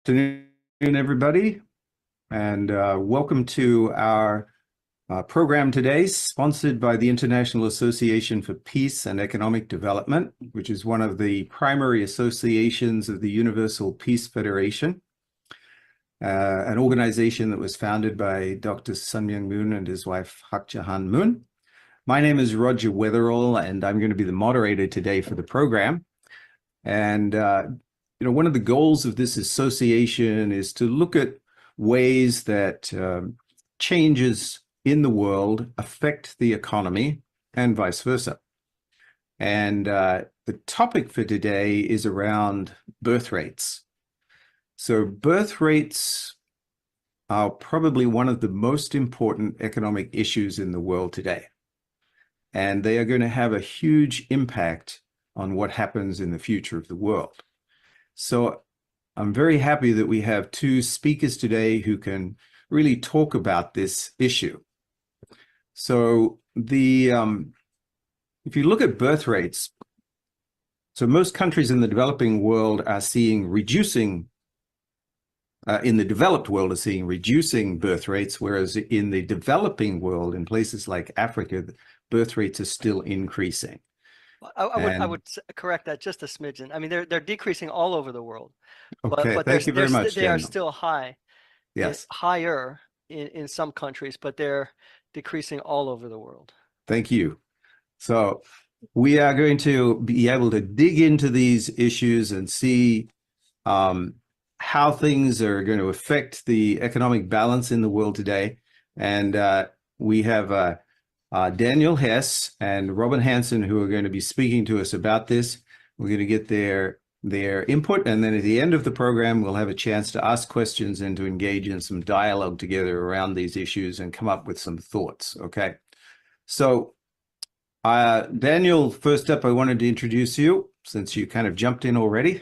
Afternoon, everybody, and welcome to our program today, sponsored by the International Association for Peace and Economic Development, which is one of the primary associations of the Universal Peace Federation, an organization that was founded by Dr. Sun Myung Moon and his wife, Hak Jahan Moon. My name is Roger Weatherall, and I'm going to be the moderator today for the program. And one of the goals of this association is to look at ways that changes in the world affect the economy and vice versa. And the topic for today is around birth rates. So birth rates are probably one of the most important economic issues in the world today. And they are going to have a huge impact on what happens in the future of the world. So I'm very happy that we have two speakers today who can really talk about this issue. So if you look at birth rates, so most countries in the developing world are seeing reducing, in the developed world are seeing reducing birth rates, whereas in the developing world, in places like Africa, birth rates are still increasing. I would correct that just a smidgen. I mean, they're decreasing all over the world, okay, but thank you very much, they are Daniel. still high. Yes, higher in some countries, but they're decreasing all over the world. thank you. So we are going to be able to dig into these issues and see how things are going to affect the economic balance in the world today. And we have Daniel Hess and Robin Hansen, who are going to be speaking to us about this. We're going to get their input, and then at the end of the program, we'll have a chance to ask questions and to engage in some dialogue together around these issues and come up with some thoughts, okay? So, Daniel, first up, I wanted to introduce you, since you kind of jumped in already.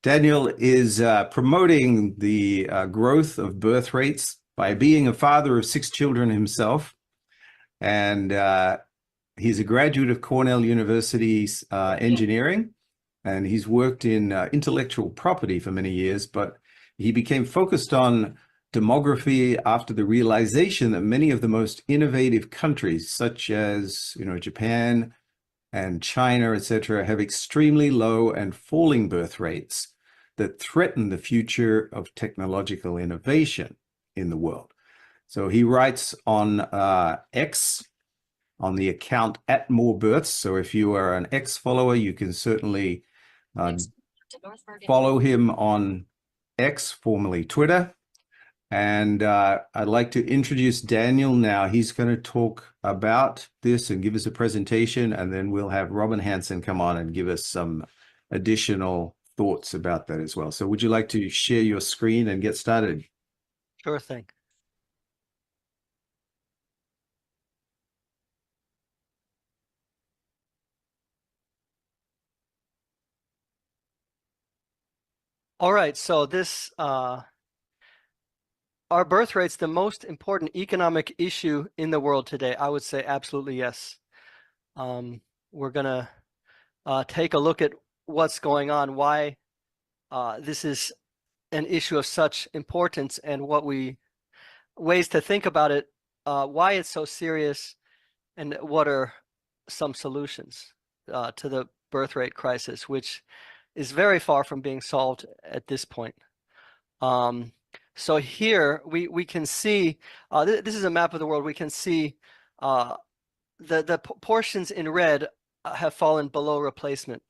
Daniel is promoting the growth of birth rates by being a father of 6 children himself. And he's a graduate of Cornell University's engineering, and he's worked in intellectual property for many years, but he became focused on demography after the realization that many of the most innovative countries, such as Japan and China, etc., have extremely low and falling birth rates that threaten the future of technological innovation in the world. So he writes on X, on the account @morebirths. So if you are an X follower, you can certainly follow him on X, formerly Twitter. And I'd like to introduce Daniel now. He's going to talk about this and give us a presentation, and then we'll have Robin Hansen come on and give us some additional thoughts about that as well. So would you like to share your screen and get started? Sure thing. All right, so this are birth rates the most important economic issue in the world today? I would say absolutely yes. We're gonna take a look at what's going on, why this is an issue of such importance, and ways to think about it, why it's so serious, and what are some solutions to the birth rate crisis, which is very far from being solved at this point. So here we can see, this is a map of the world. We can see the portions in red have fallen below replacement.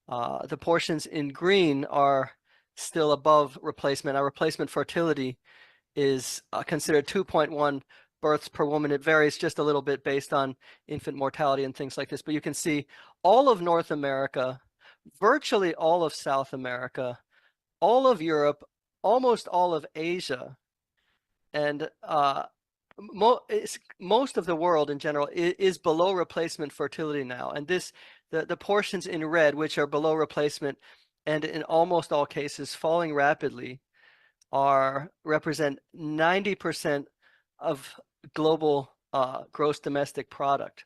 The portions in green are still above replacement. Our replacement fertility is considered 2.1 births per woman. It varies just a little bit based on infant mortality and things like this, but you can see all of North America, virtually all of South America, all of Europe, almost all of Asia, and most of the world in general is below replacement fertility now. And the portions in red, which are below replacement and in almost all cases falling rapidly, represent 90% of global gross domestic product.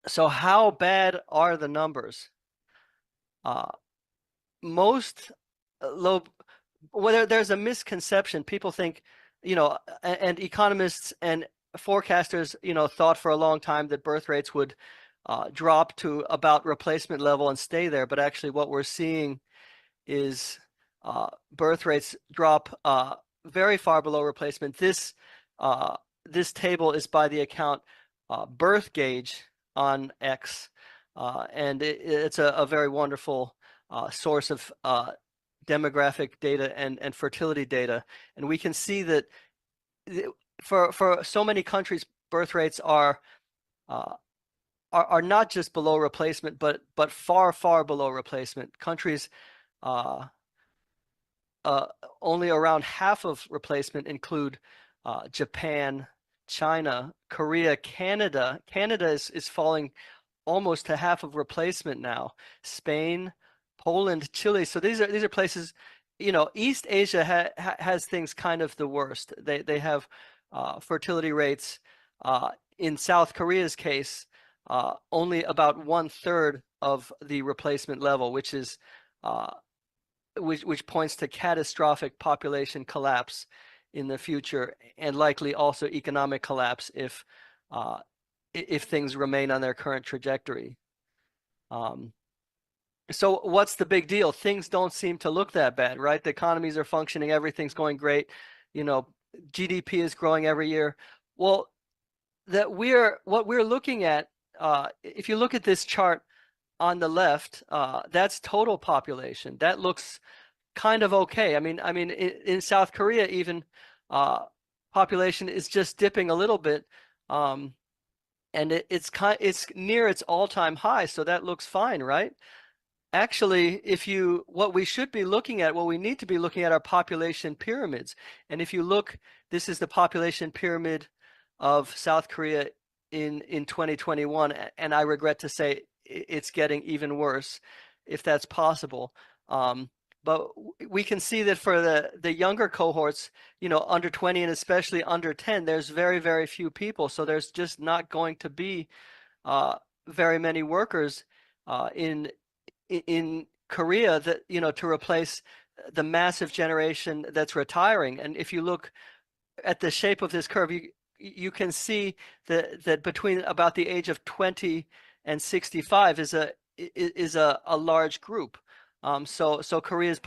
So how bad are the numbers? most low, whether there's a misconception, people think, and economists and forecasters, thought for a long time that birth rates would drop to about replacement level and stay there. But actually, what we're seeing is birth rates drop very far below replacement. This table is by the account birth gauge on X, and it's a very wonderful source of demographic data and fertility data. And we can see that for so many countries, birth rates are not just below replacement, but far, far below replacement. Countries uh, only around half of replacement include Japan, China, Korea, Canada. Canada is falling almost to half of replacement now. Spain, Poland, Chile. So these are places, East Asia has things kind of the worst. They have fertility rates. In South Korea's case, only about 1/3 of the replacement level, which is which points to catastrophic population collapse in the future, and likely also economic collapse if things remain on their current trajectory. So what's the big deal? Things don't seem to look that bad, right? The economies are functioning, everything's going great. GDP is growing every year. Well, what we're looking at, if you look at this chart on the left, that's total population. That looks kind of okay. I mean, in South Korea, even population is just dipping a little bit, and it's near its all-time high, so that looks fine, right? Actually, what we should be looking at, what we need to be looking at are population pyramids. And if you look, this is the population pyramid of South Korea in 2021, and I regret to say it's getting even worse, if that's possible. But we can see that for the younger cohorts, under 20 and especially under 10, there's very, very few people. So there's just not going to be very many workers in Korea that, to replace the massive generation that's retiring. And if you look at the shape of this curve, you can see that between about the age of 20 and 65 is a large group. So Korea's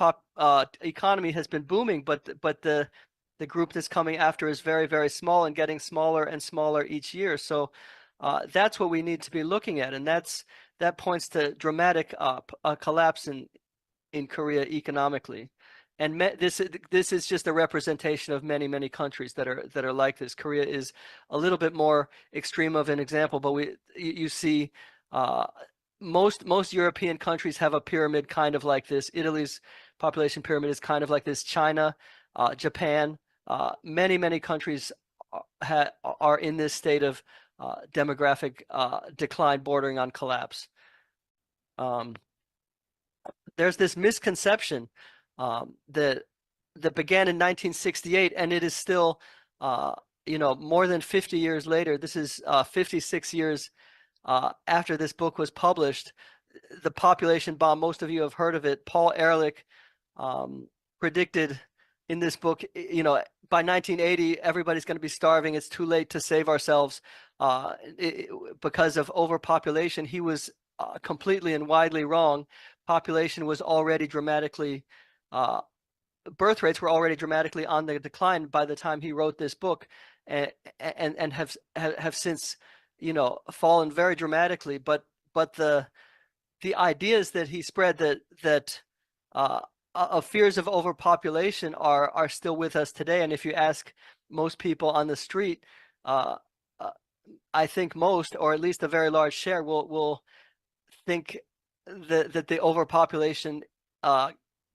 economy has been booming, but the group that's coming after is very, very small and getting smaller and smaller each year. So that's what we need to be looking at, and that points to dramatic collapse in Korea economically. And this is just a representation of many, many countries that are like this. Korea is a little bit more extreme of an example, but you see most European countries have a pyramid kind of like this. Italy's population pyramid is kind of like this. China, Japan, many countries are in this state of demographic decline bordering on collapse. There's this misconception that began in 1968, and it is still, more than 50 years later. This is 56 years after this book was published. The population bomb, most of you have heard of it. Paul Ehrlich predicted in this book, by 1980, everybody's going to be starving. It's too late to save ourselves because of overpopulation. He was completely and widely wrong. Population was already dramatically, birth rates were already dramatically on the decline by the time he wrote this book, and have since, fallen very dramatically. But the ideas that he spread that of fears of overpopulation are still with us today. And if you ask most people on the street, I think most, or at least a very large share, will think that the overpopulation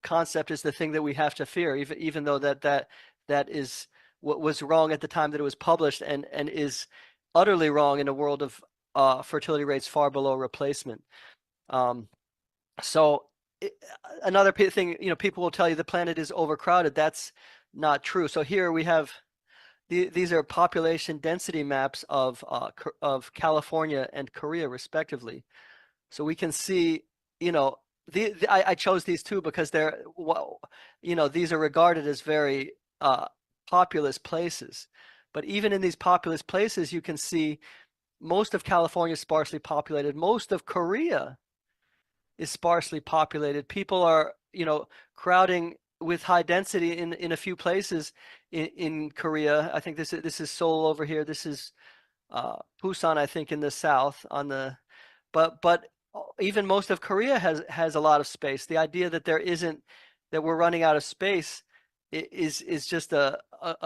concept is the thing that we have to fear, even though that is what was wrong at the time that it was published, and is utterly wrong in a world of fertility rates far below replacement. So another thing, people will tell you the planet is overcrowded. That's not true. So here we have these are population density maps of California and Korea respectively. So we can see, I chose these two because they're, well, these are regarded as very populous places. But even in these populous places, you can see most of California is sparsely populated. Most of Korea is sparsely populated. People are, crowding with high density in a few places in Korea. I think this is Seoul over here. This is Busan, I think, in the south on the, but even most of Korea has a lot of space. The idea that that we're running out of space is just a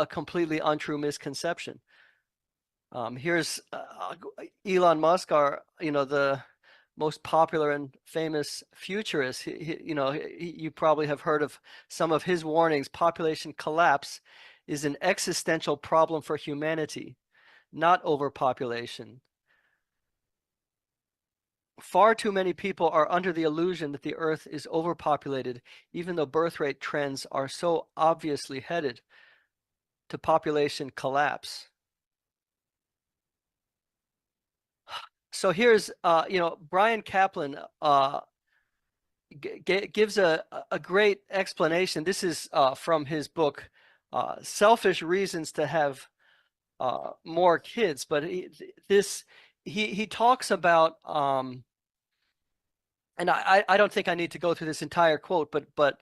completely untrue misconception. Here's Elon Musk, the most popular and famous futurist. You probably have heard of some of his warnings. Population collapse is an existential problem for humanity, not overpopulation. Far too many people are under the illusion that the Earth is overpopulated, even though birth rate trends are so obviously headed to population collapse. So here's, Brian Kaplan gives a great explanation. This is from his book, Selfish Reasons to Have More Kids. But he talks about, and I don't think I need to go through this entire quote, but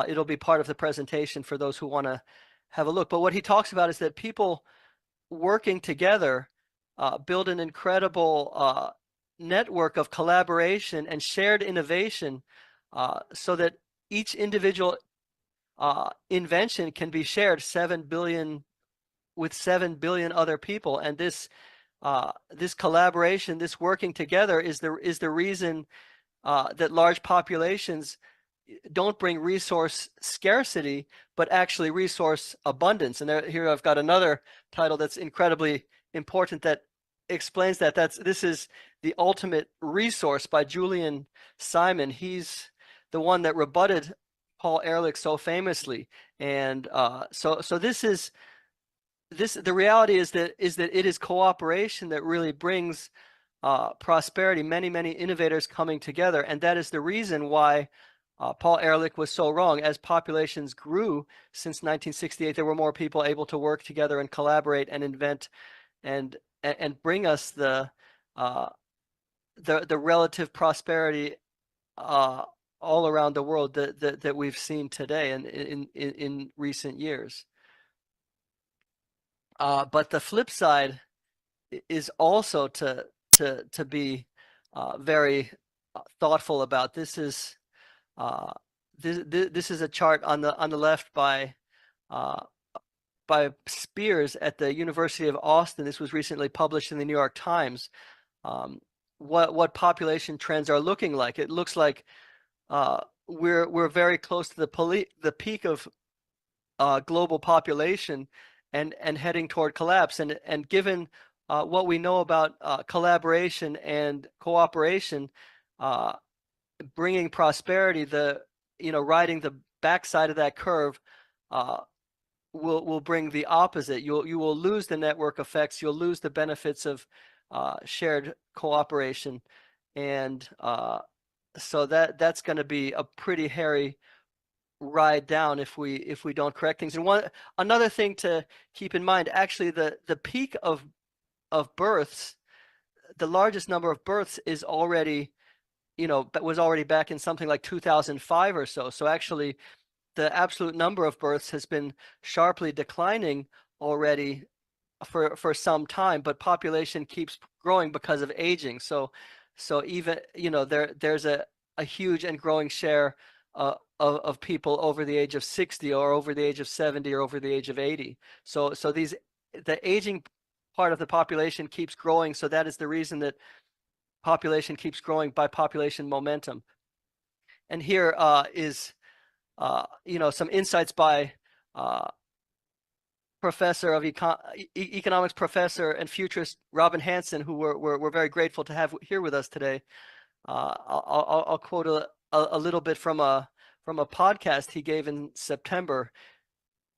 it'll be part of the presentation for those who want to have a look. But what he talks about is that people working together build an incredible network of collaboration and shared innovation, so that each individual invention can be shared 7 billion with 7 billion other people. And this collaboration, this working together is the reason that large populations don't bring resource scarcity, but actually resource abundance. And here I've got another title that's incredibly important that explains that. This is The Ultimate Resource by Julian Simon. He's the one that rebutted Paul Ehrlich so famously. And so the reality is that it is cooperation that really brings prosperity, many innovators coming together. And that is the reason why Paul Ehrlich was so wrong. As populations grew since 1968, there were more people able to work together and collaborate and invent and bring us the relative prosperity all around the world that we've seen today and in recent years. But the flip side is also to be very thoughtful about. This is a chart on the left by Spears at the University of Austin. This was recently published in the New York Times. What population trends are looking like. It looks like we're very close to the peak of global population and heading toward collapse. And given what we know about collaboration and cooperation, bringing prosperity, riding the backside of that curve will bring the opposite. You will lose the network effects. You'll lose the benefits of shared cooperation, and so that's going to be a pretty hairy ride down if we don't correct things. And another thing to keep in mind, actually, the peak of births, the largest number of births is already, was already back in something like 2005 or so. So actually, the absolute number of births has been sharply declining already for some time, but population keeps growing because of aging. So even, there's a huge and growing share of people over the age of 60 or over the age of 70 or over the age of 80. So the aging part of the population keeps growing. So that is the reason that population keeps growing by population momentum. And here is some insights by economics professor and futurist Robin Hanson, who we're very grateful to have here with us today. I'll quote a little bit from a podcast he gave in September.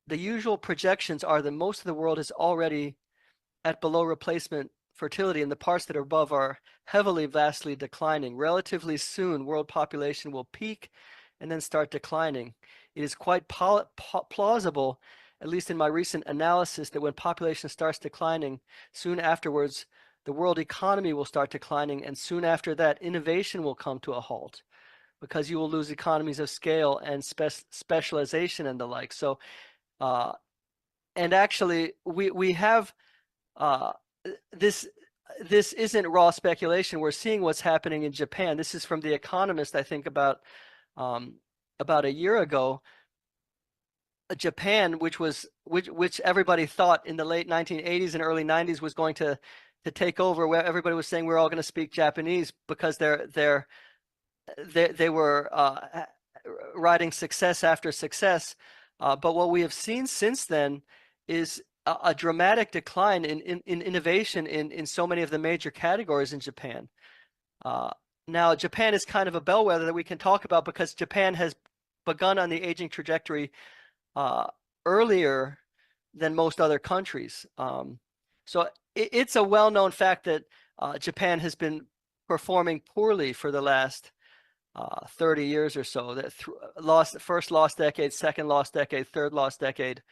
The usual projections are that most of the world is already at below replacement fertility, and the parts that are above are heavily, vastly declining. Relatively soon, world population will peak and then start declining. It is quite plausible, at least in my recent analysis, that when population starts declining, soon afterwards, the world economy will start declining, and soon after that, innovation will come to a halt because you will lose economies of scale and specialization and the like. So, and actually, we have uh, this. This isn't raw speculation. We're seeing what's happening in Japan. This is from The Economist, I think, about a year ago. Japan, which everybody thought in the late 1980s and early 90s was going to take over, where everybody was saying we're all going to speak Japanese because they were riding success after success. But what we have seen since then is a dramatic decline in innovation in so many of the major categories in Japan. Now, Japan is kind of a bellwether that we can talk about because Japan has begun on the aging trajectory earlier than most other countries. So it's a well-known fact that Japan has been performing poorly for the last 30 years or so. That first lost decade, second lost decade, third lost decade,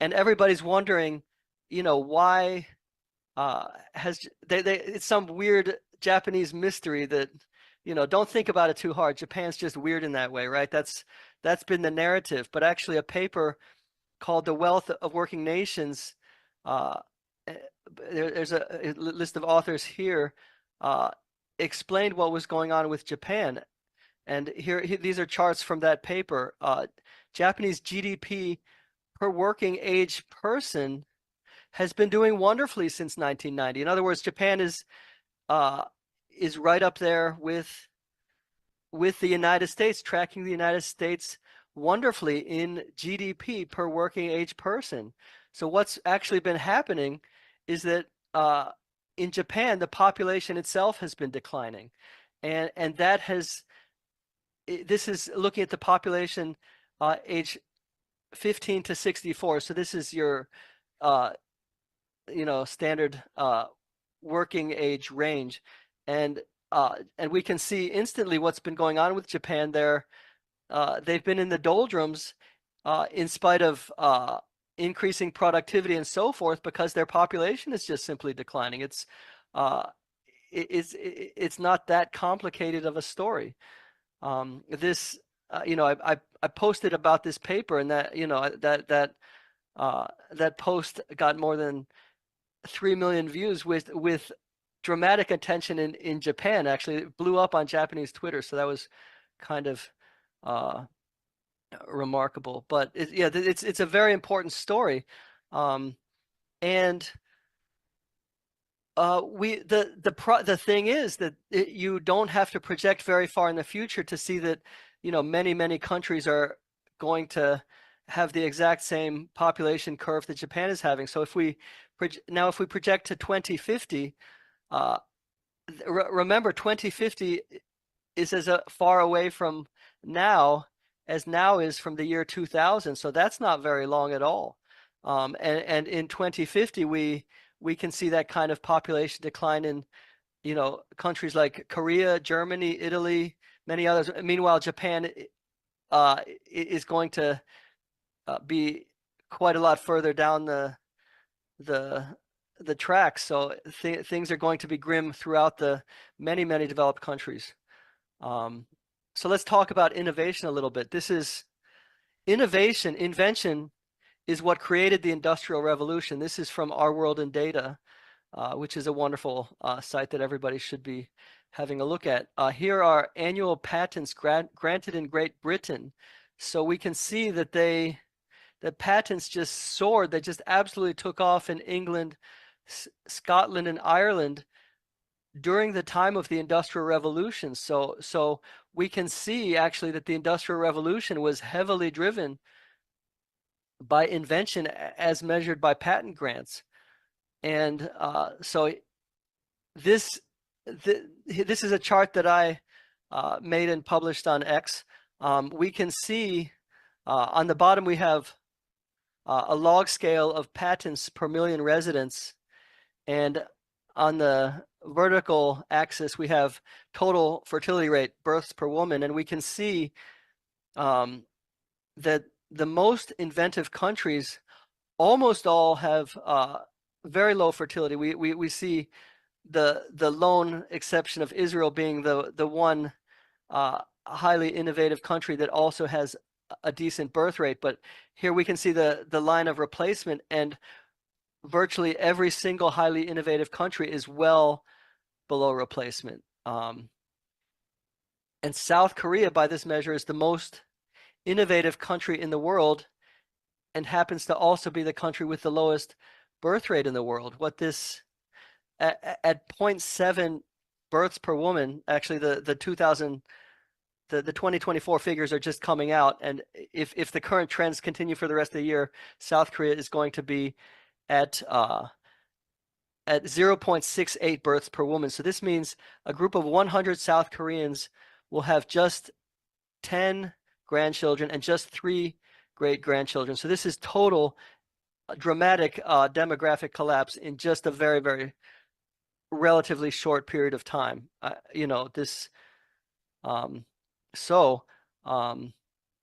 and everybody's wondering, why it's some weird Japanese mystery that, don't think about it too hard. Japan's just weird in that way, right? That's been the narrative. But actually, a paper called "The Wealth of Working Nations," there's a list of authors here, explained what was going on with Japan. And these are charts from that paper. Japanese GDP per working age person has been doing wonderfully since 1990. In other words, Japan is right up there with the United States, tracking the United States wonderfully in GDP per working age person. So what's actually been happening is that in Japan, the population itself has been declining, and that has. This is looking at the population age 15 to 64. So this is your standard working age range, and we can see instantly what's been going on with Japan there. They've been in the doldrums in spite of increasing productivity and so forth, because their population is just simply declining. It's not that complicated of a story. This I posted about this paper, and that that post got more than 3 million views with dramatic attention in Japan. Actually, it blew up on Japanese Twitter, so that was kind of remarkable. But it's a very important story, and the thing is that you don't have to project very far in the future to see that many countries are going to have the exact same population curve that Japan is having. So if we project to 2050, remember 2050 is as far away from now as now is from the year 2000. So that's not very long at all. And in 2050 we can see that kind of population decline in countries like Korea, Germany, Italy, many others. Meanwhile, Japan is going to be quite a lot further down the track. So things are going to be grim throughout the many developed countries. So let's talk about innovation a little bit. This is invention is what created the Industrial Revolution. This is from Our World in Data, which is a wonderful site that everybody should be having a look at. Here are annual patents granted in Great Britain. So we can see that the patents just soared. They just absolutely took off in England, Scotland, and Ireland during the time of the Industrial Revolution. So we can see actually that the Industrial Revolution was heavily driven by invention as measured by patent grants. And so this is a chart that I made and published on X. We can see on the bottom we have a log scale of patents per million residents, and on the vertical axis, we have total fertility rate, births per woman, and we can see that the most inventive countries almost all have very low fertility. We see the lone exception of Israel being the one highly innovative country that also has a decent birth rate. But here we can see the line of replacement, and virtually every single highly innovative country is well below replacement. And South Korea, by this measure, is the most innovative country in the world and happens to also be the country with the lowest birth rate in the world. What this at 0.7 births per woman, actually the 2024 figures are just coming out, and if the current trends continue for the rest of the year, South Korea is going to be at 0.68 births per woman. So this means a group of 100 South Koreans will have just 10 grandchildren and just 3 great-grandchildren. So this is total dramatic demographic collapse in just a very, very relatively short period of time. This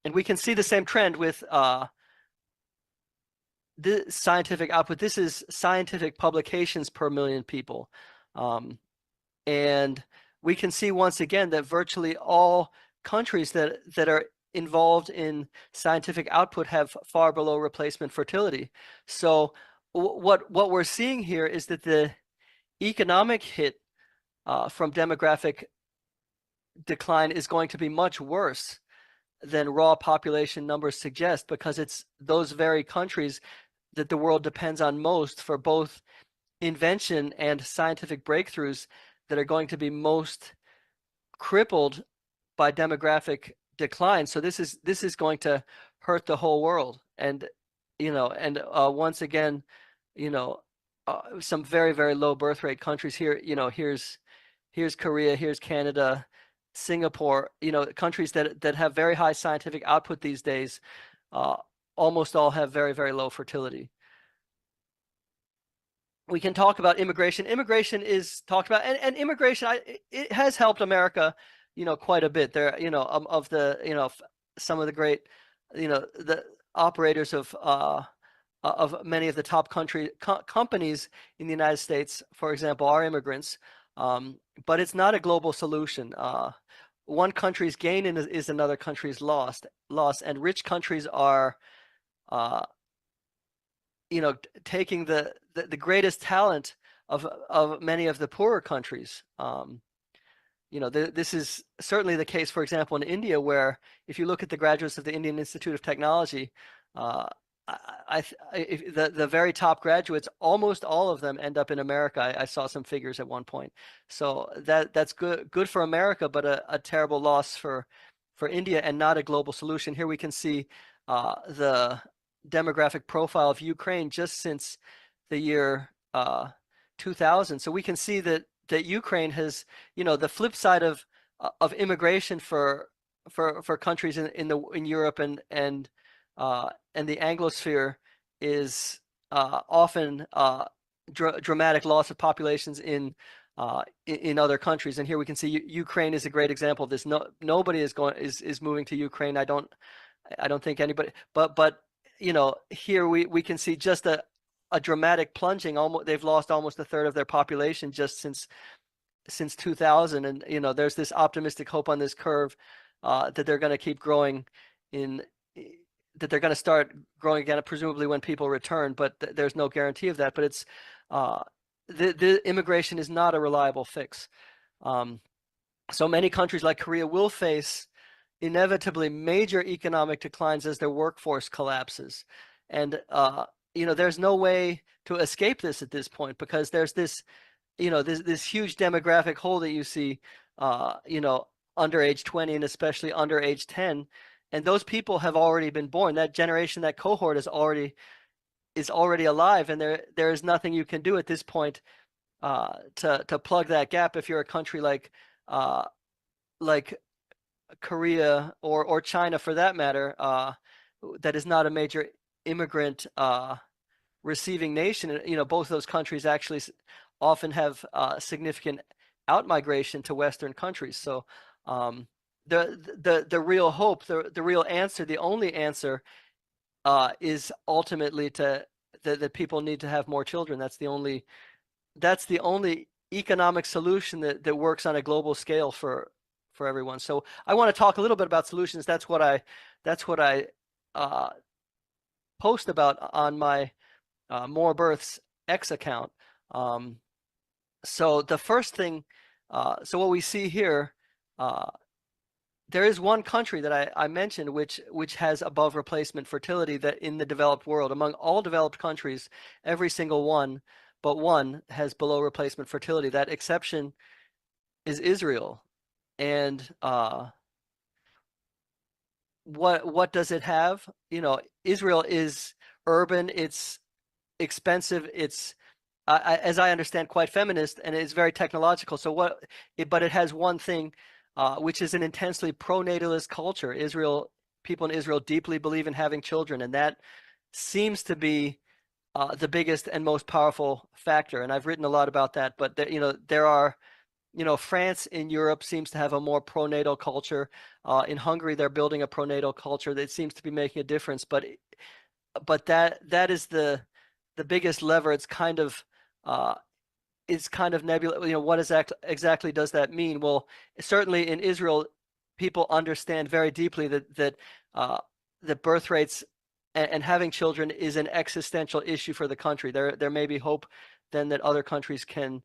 and we can see the same trend with the scientific output. This is scientific publications per million people. And we can see once again that virtually all countries that are involved in scientific output have far below replacement fertility. So what we're seeing here is that the economic hit from demographic decline is going to be much worse than raw population numbers suggest, because it's those very countries that the world depends on most for both invention and scientific breakthroughs that are going to be most crippled by demographic decline. So this is going to hurt the whole world. And once again, some very, very low birth rate countries here. Here's Korea, here's Canada, Singapore. Countries that have very high scientific output these days, almost all have very, very low fertility. We can talk about immigration. Immigration is talked about, and immigration, it has helped America, quite a bit. There, of the, some of the great, the operators of many of the top companies in the United States, for example, are immigrants. But it's not a global solution. One country's gain is another country's loss, and rich countries are taking the greatest talent of many of the poorer countries. This is certainly the case, for example, in India, where if you look at the graduates of the Indian Institute of Technology, the very top graduates, almost all of them end up in America. I saw some figures at one point. So that's good for America, but a terrible loss for India, and not a global solution. Here we can see the demographic profile of Ukraine just since the year 2000. So we can see that Ukraine has, the flip side of immigration for countries in Europe and the Anglosphere is often dramatic loss of populations in other countries. And here we can see Ukraine is a great example of this. Nobody is moving to Ukraine. I don't think anybody. But here we can see just a dramatic plunging. They've lost almost a third of their population just since 2000. And there's this optimistic hope on this curve that they're going to keep growing that they're going to start growing again, presumably when people return, but there's no guarantee of that. But it's the immigration is not a reliable fix. So many countries like Korea will face inevitably major economic declines as their workforce collapses. And there's no way to escape this at this point, because there's this huge demographic hole that you see under age 20 and especially under age 10. And those people have already been born. That generation, that cohort is already alive, and there is nothing you can do at this point to plug that gap. If you're a country like Korea or China, for that matter, that is not a major immigrant receiving nation. Both those countries actually often have significant outmigration to Western countries. So the real hope, the real answer, the only answer is ultimately that people need to have more children. That's the only economic solution that works on a global scale for everyone. So I want to talk a little bit about solutions. That's what I uh, post about on my More Births X account. Um, so the first thing, so what we see here, uh, there is one country that I mentioned which has above replacement fertility that in the developed world. Among all developed countries, every single one but one has below replacement fertility. That exception is Israel. And what does it have? Israel is urban, it's expensive, it's as I understand, quite feminist, and it's very technological. But it has one thing, which is an intensely pro-natalist culture. People in Israel deeply believe in having children, and that seems to be the biggest and most powerful factor. And I've written a lot about that. But there are, France in Europe seems to have a more pro-natal culture. In Hungary, they're building a pro-natal culture that seems to be making a difference. But that is the biggest lever. Uh, it's kind of nebulous. What exactly does that mean? Well, certainly in Israel, people understand very deeply uh, that birth rates and having children is an existential issue for the country. There may be hope then that other countries can.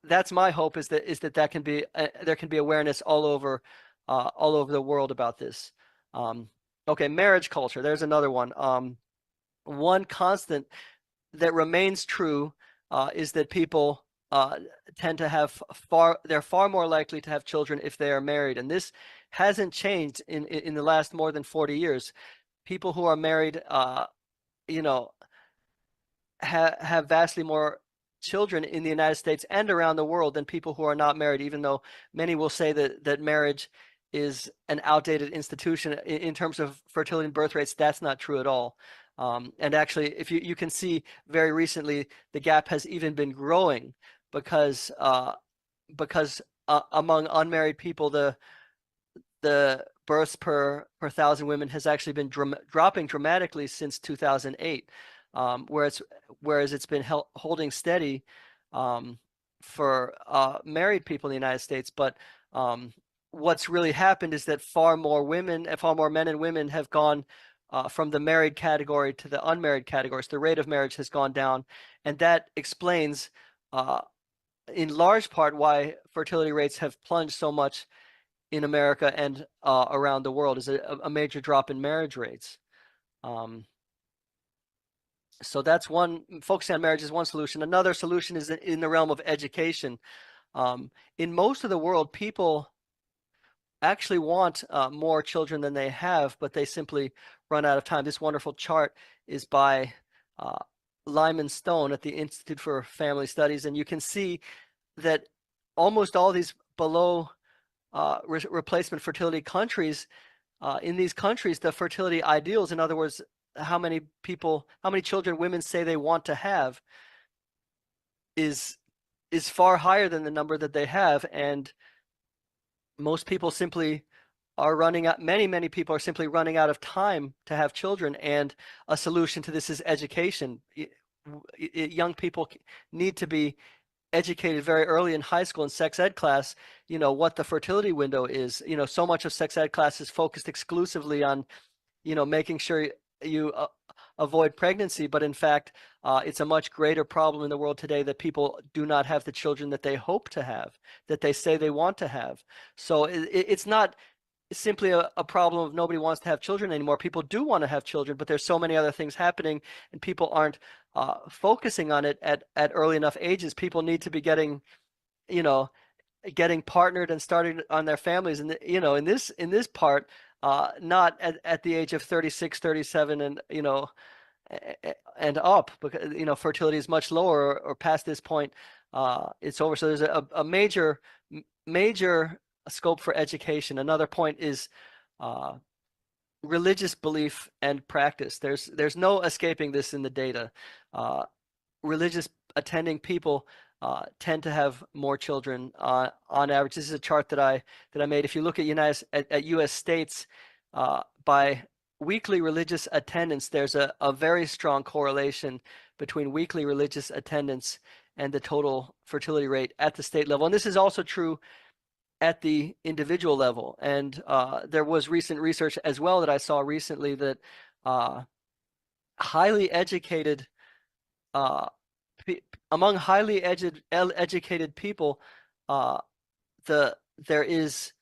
That's my hope, that can be there can be awareness all over the world about this. Um, okay, marriage culture. There's another one. One constant that remains true is that people tend to have they're far more likely to have children if they are married. And this hasn't changed in the last more than 40 years. People who are married, you know, have vastly more children in the United States and around the world than people who are not married, even though many will say that marriage is an outdated institution in terms of fertility and birth rates. That's not true at all. And actually, if you can see very recently, the gap has even been growing because among unmarried people, the births per thousand women has actually been dropping dramatically since 2008, whereas it's been holding steady for married people in the United States. But what's really happened is that far more men and women have gone from the married category to the unmarried category. So the rate of marriage has gone down, and that explains in large part why fertility rates have plunged so much in America and around the world, is a major drop in marriage rates. So that's one. Focusing on marriage is one solution. Another solution is in the realm of education. In most of the world, people actually want more children than they have, but they simply run out of time. This wonderful chart is by uh, Lyman Stone at the Institute for Family Studies, and you can see that almost all these below replacement fertility countries, in these countries, the fertility ideals, in other words, how many children women say they want to have, is far higher than the number that they have. And most people simply are running out, many people are simply running out of time to have children. And a solution to this is education. Young people need to be educated very early in high school in sex ed class, what the fertility window is. So much of sex ed class is focused exclusively on, making sure you avoid pregnancy. But in fact, it's a much greater problem in the world today that people do not have the children that they hope to have, that they say they want to have. So it's not simply a problem of nobody wants to have children anymore. People do want to have children, but there's so many other things happening, and people aren't focusing on it at early enough ages. People need to be getting partnered and starting on their families, and in this part, not at the age of 36, 37, and and up, because fertility is much lower, or past this point it's over. So there's a major scope for education. Another point is religious belief and practice. There's no escaping this in the data. Religious attending people tend to have more children on average. This is a chart that I made. If you look at U.S. states by weekly religious attendance, there's a very strong correlation between weekly religious attendance and the total fertility rate at the state level. And this is also true at the individual level. And there was recent research as well that I saw recently that highly educated among highly educated people, there is,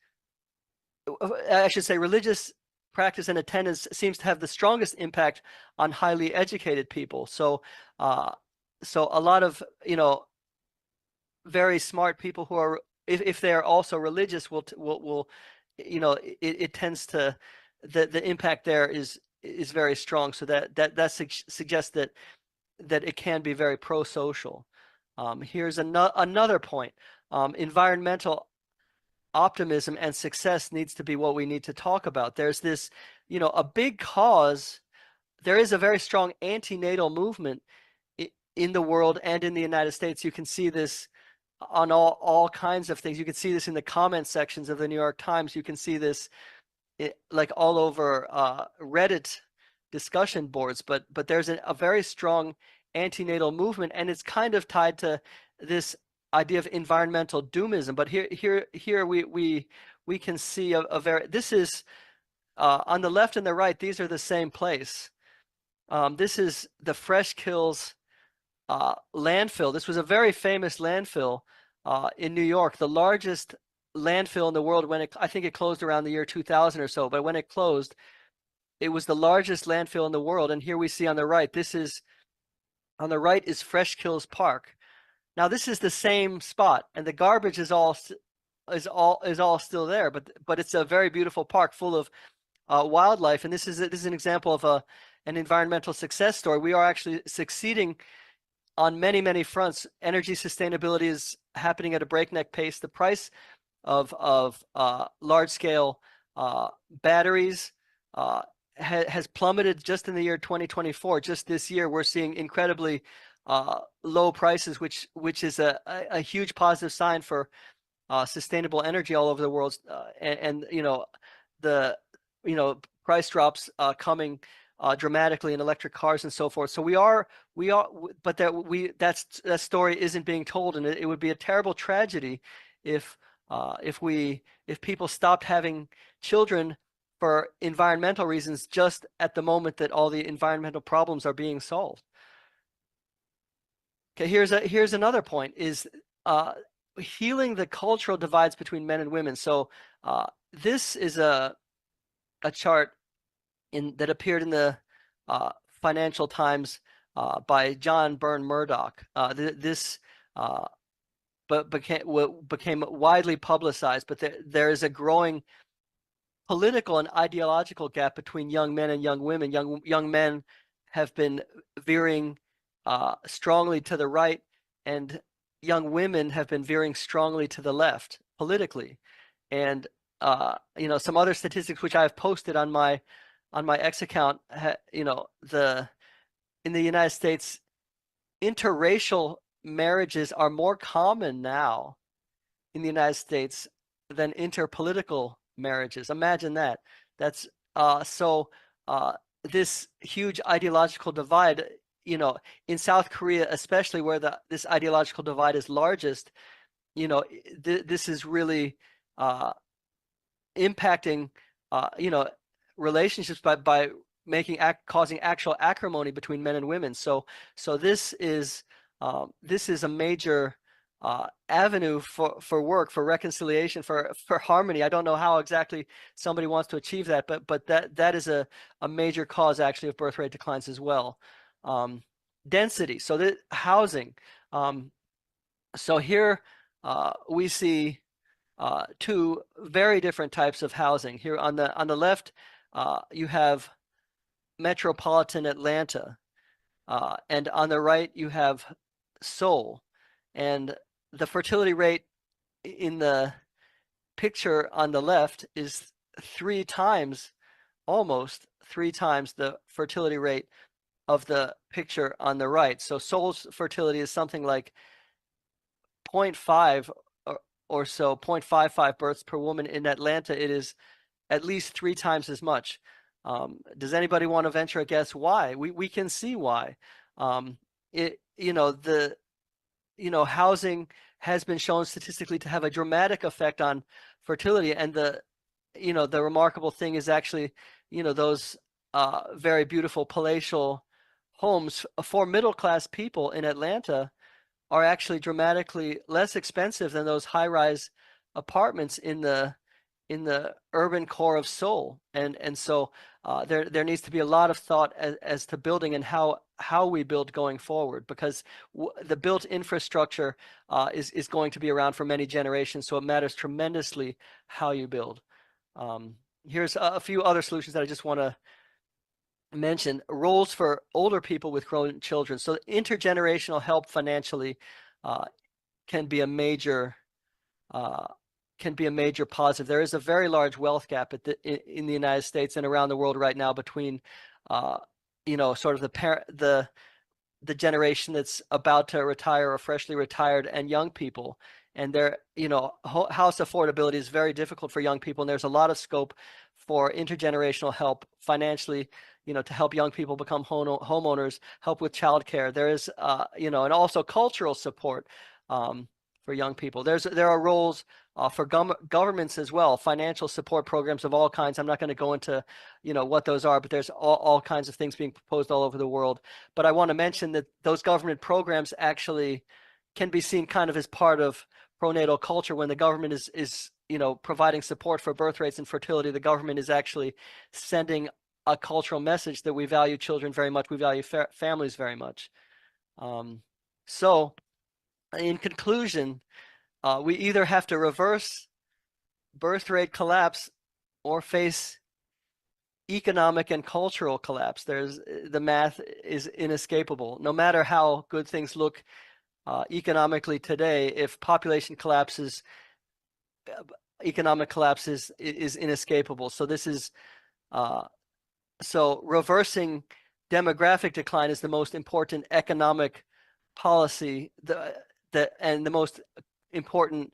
I should say, religious practice and attendance seems to have the strongest impact on highly educated people. So, so a lot of very smart people who are, if they are also religious, will it tends to the impact there is very strong. So that suggests that it can be very pro-social. Here's another point. Environmental optimism and success needs to be what we need to talk about. There's this, a big cause. There is a very strong antenatal movement in the world and in the United States. You can see this on all kinds of things. You can see this in the comment sections of the New York Times. You can see this like all over Reddit discussion boards, but there's a very strong antenatal movement, and it's kind of tied to this idea of environmental doomism. But here we can see this is on the left and the right, these are the same place. This is the Fresh Kills landfill. This was a very famous landfill in New York, the largest landfill in the world I think it closed around the year 2000 or so, but when it closed, it was the largest landfill in the world. And here we see on the right, on the right is Fresh Kills Park. Now this is the same spot, and the garbage is all still there, but it's a very beautiful park full of wildlife. And this is an example of an environmental success story. We are actually succeeding on many fronts. Energy sustainability is happening at a breakneck pace. The price of large-scale batteries has plummeted just in the year 2024. Just this year, we're seeing incredibly low prices, which is a huge positive sign for sustainable energy all over the world. And the price drops coming dramatically in electric cars and so forth. So but that story isn't being told, and it would be a terrible tragedy if people stopped having children for environmental reasons just at the moment that all the environmental problems are being solved. Okay, here's another point: is healing the cultural divides between men and women. So this is a chart that appeared in the Financial Times by John Byrne Murdoch. This became widely publicized, but there is a growing political and ideological gap between young men and young women. Young men have been veering strongly to the right, and young women have been veering strongly to the left politically. And some other statistics which I have posted on my X account, in the United States, interracial marriages are more common now in the United States than interpolitical marriages. Imagine that. That's this huge ideological divide, in South Korea, especially where this ideological divide is largest, this is really impacting, relationships by causing actual acrimony between men and women. So this is a major avenue for work, for reconciliation, for harmony. I don't know how exactly somebody wants to achieve that, but that is a major cause actually of birth rate declines as well. Density, so the housing. So here we see two very different types of housing. Here on the left, you have metropolitan Atlanta, and on the right you have Seoul. And the fertility rate in the picture on the left is almost three times the fertility rate of the picture on the right. So Seoul's fertility is something like 0.5 or so, 0.55 births per woman. In Atlanta, it is at least 3 times as much. Does anybody want to venture a guess why? We can see why. It housing has been shown statistically to have a dramatic effect on fertility, and the remarkable thing is actually, those very beautiful palatial homes for middle class people in Atlanta are actually dramatically less expensive than those high-rise apartments in the urban core of Seoul. And so there needs to be a lot of thought as to building and how we build going forward, because the built infrastructure is going to be around for many generations. So it matters tremendously how you build. Here's a few other solutions that I just want to mention. Roles for older people with grown children. So intergenerational help financially can be a major positive. There is a very large wealth gap in the United States and around the world right now between sort of the generation that's about to retire or freshly retired and young people. And house affordability is very difficult for young people, and there's a lot of scope for intergenerational help financially, to help young people become homeowners, help with childcare. There is, and also cultural support for young people. There are roles for governments as well, financial support programs of all kinds. I'm not going to go into, what those are, but there's all kinds of things being proposed all over the world. But I want to mention that those government programs actually can be seen kind of as part of pronatal culture. When the government is providing support for birth rates and fertility, the government is actually sending a cultural message that we value children very much, we value families very much. So in conclusion, we either have to reverse birth rate collapse or face economic and cultural collapse. The math is inescapable. No matter how good things look economically today, if population collapses, economic collapse is inescapable. So this is so reversing demographic decline is the most important economic policy, and the most important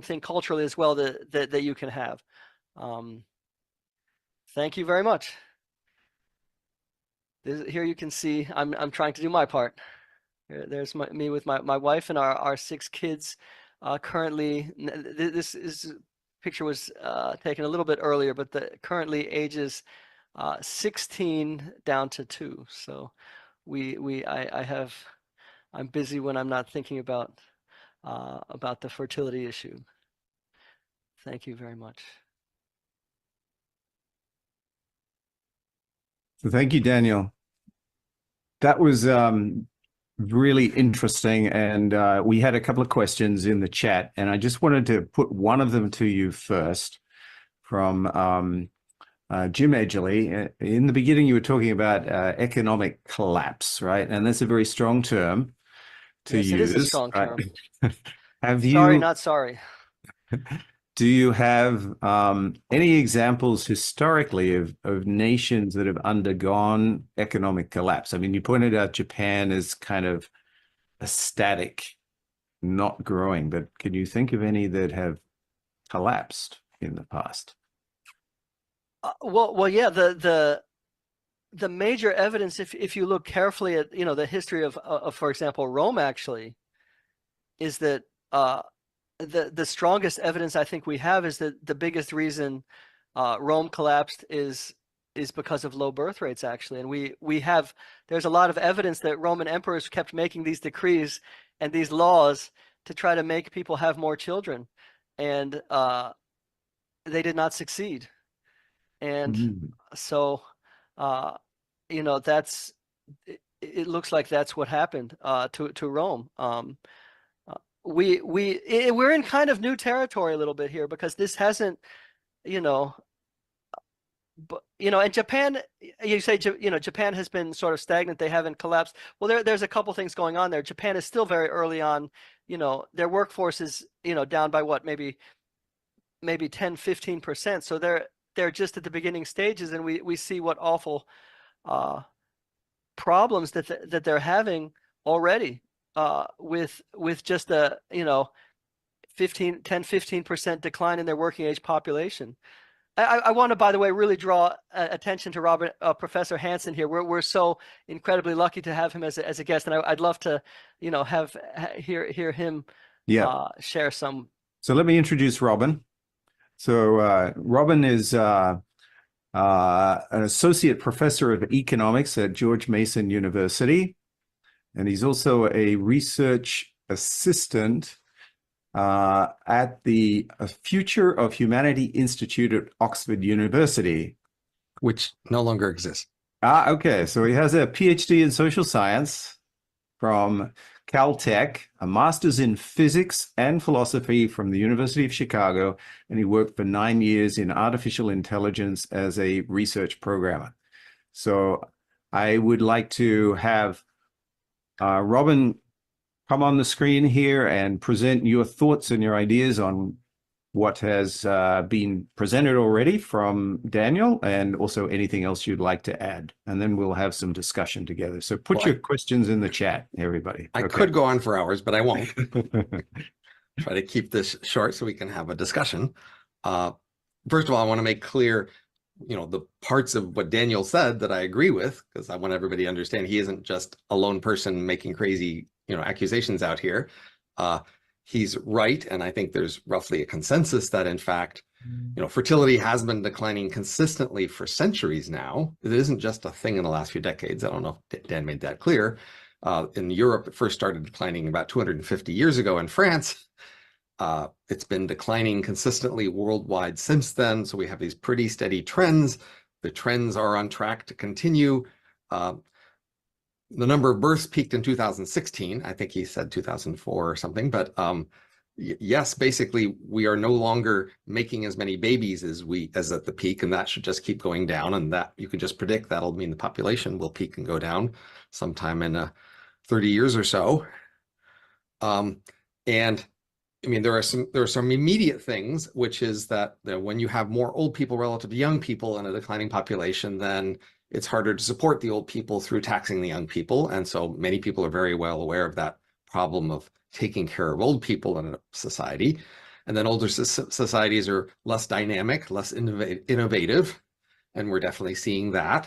thing culturally as well that you can have. Thank you very much. Here you can see I'm trying to do my part. There's me with my wife and our 6 kids. Currently, this picture was taken a little bit earlier, but currently ages 16 down to 2. So I'm busy when I'm not thinking about the fertility issue. Thank you very much. Thank you, Daniel. That was really interesting. And we had a couple of questions in the chat, and I just wanted to put one of them to you first from Jim Edgerly. In the beginning, you were talking about economic collapse, right? And that's a very strong term to Yes, use. it is a strong term. Sorry, not sorry. Do you have any examples historically of nations that have undergone economic collapse? I mean, you pointed out Japan as kind of a static, not growing, but can you think of any that have collapsed in the past? Well, yeah. The major evidence, if you look carefully at the history of for example Rome, actually, is that the strongest evidence I think we have is that the biggest reason Rome collapsed is because of low birth rates, actually. And there's a lot of evidence that Roman emperors kept making these decrees and these laws to try to make people have more children, and they did not succeed. And so that's it looks like that's what happened to Rome. We're in kind of new territory a little bit here, because this hasn't, and Japan, you say, Japan has been sort of stagnant. They haven't collapsed. Well, there's a couple things going on there. Japan is still very early on. Their workforce is, down by what, maybe 10, 15%. So they're just at the beginning stages, and we see what awful uh, problems that they're having already with just a 15% decline in their working age population. I want to, by the way, really draw attention to Robert, Professor Hansen here. We're so incredibly lucky to have him as a guest, and I'd love to, hear him Yeah. share some. So let me introduce Robin. So Robin is an associate professor of economics at George Mason University, and he's also a research assistant at the Future of Humanity Institute at Oxford University. Which no longer exists. Okay. So he has a PhD in social science from Caltech, a master's in physics and philosophy from the University of Chicago, and he worked for 9 years in artificial intelligence as a research programmer. So I would like to have Robin come on the screen here and present your thoughts and your ideas on what has been presented already from Daniel, and also anything else you'd like to add. And then we'll have some discussion together. So put your questions in the chat, everybody. I could go on for hours, but I won't. Try to keep this short so we can have a discussion. First of all, I want to make clear, the parts of what Daniel said that I agree with, because I want everybody to understand he isn't just a lone person making crazy, accusations out here. He's right, and I think there's roughly a consensus that, in fact, fertility has been declining consistently for centuries now. It isn't just a thing in the last few decades. I don't know if Dan made that clear. In Europe, it first started declining about 250 years ago in France. It's been declining consistently worldwide since then. So we have these pretty steady trends. The trends are on track to continue. The number of births peaked in 2016. I think he said 2004 or something, but yes, basically we are no longer making as many babies as at the peak, and that should just keep going down. And that you can just predict that'll mean the population will peak and go down sometime in 30 years or so. And I mean, there are some immediate things, which is that when you have more old people relative to young people in a declining population, then it's harder to support the old people through taxing the young people. And so many people are very well aware of that problem of taking care of old people in a society. And then older societies are less dynamic, less innovative, and we're definitely seeing that.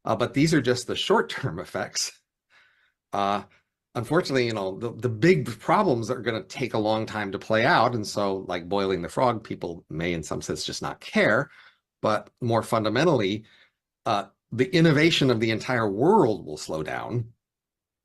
But these are just the short-term effects. Unfortunately, the big problems are going to take a long time to play out. And so, like boiling the frog, people may in some sense just not care. But more fundamentally, the innovation of the entire world will slow down.